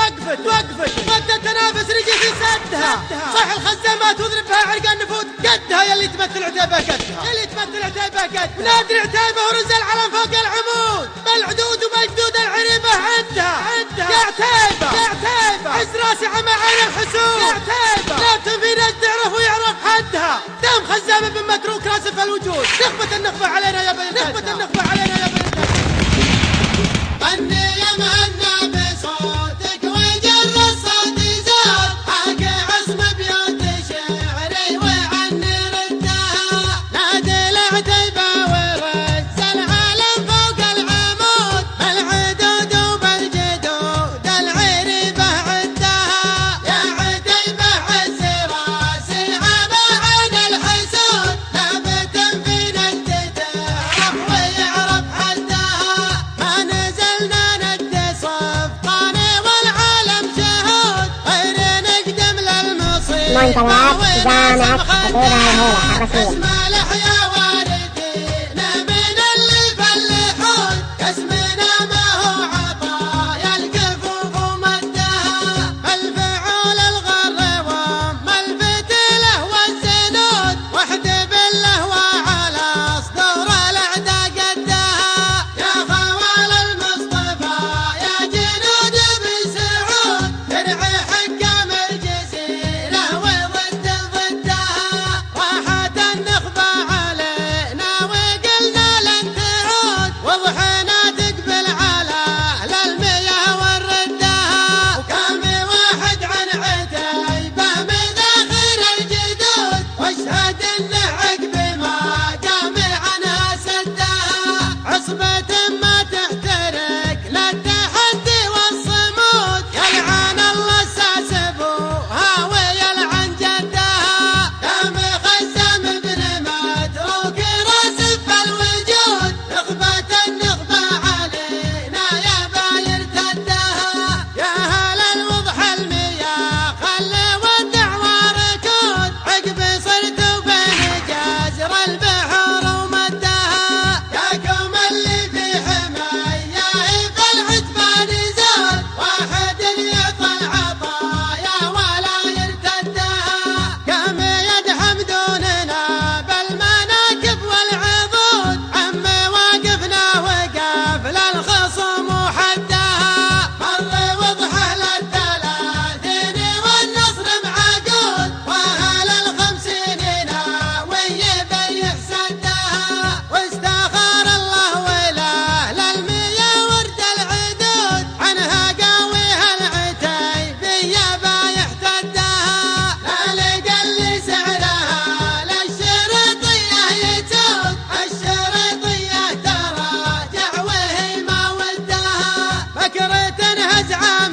وقفت مدة تنافس رجي في سدها صح الخزامات وضربها عرق النفوذ قدها يلي تمثل عتيبة قدها ونادر عتيبة ورزل على فوق العمود بالعدود ومجدود العريبة عدها يا عتيبة عز راسي عمى عين الحسود يا عتيبة لا تنفي ناس تعرف ويعرف حدها دم خزامة بن متروك راسف الوجود نخبة النخبة علينا يا بنت غني يا مهنا بصوتك وجر الصوت زاد حق عصم بيوت شعري وعني ردها نادي العتيبة ورز العالم فوق العمود بالعدود وبالجدود العريبة عدها يا عتيبة عز راسي عمى عين الحسود ثابت في ندته ويعرف حدها ما نزلنا ندي صفقاني والعالم شهود غير نقدم للمصير منتجات جامعة خطيرة الهيلة الرسمية اسم الأحياء واردين من اللي يفلحون اسمنا ما هو عطايا الكفوف ومدها الفعول الغر وام الفتيلة والزنود وحد بالله وعلى صدور الأعداء قدها يا خوال المصطفى يا جنود بن سعود درعي حكام الجزيرة وضد ضدها راحت النخبة علينا وقلنا لن تعود وضحينا تقبل على أهل المياه والردها وكامي واحد عن عتيبة من آخر الجدود واشهد انه عقب ما قامي عنها سدها عصبة ما تحترق للتحدي والصمود يلعن الله الساس ابوها ويلعن جدها دامي خزام بن متروك راسف الوجود نخبة النخبة علينا يا باير تدها يا هل الوضح المياه خلي والدعوة ركود عقب صرتوا بين جزر البحر ومدها ياكم اللي في حماية في العتبان زاد واحد يعطى العطايا ولا يرتدها قام يدحم دوننا بالمناكب والعضود عمي واقفنا وقف للخصم وحدها مر وضحه للثلاثين والنصر معقود واهل الخمسين ناوي يبيح سدها واستخار الله والاهل المياه ورد العدود عنها قاويها العتيبية بايح تدها لا لقى اللي سعرها للشريطية يتود الشريطية تراجع وهي ما ودها فكرة هزعة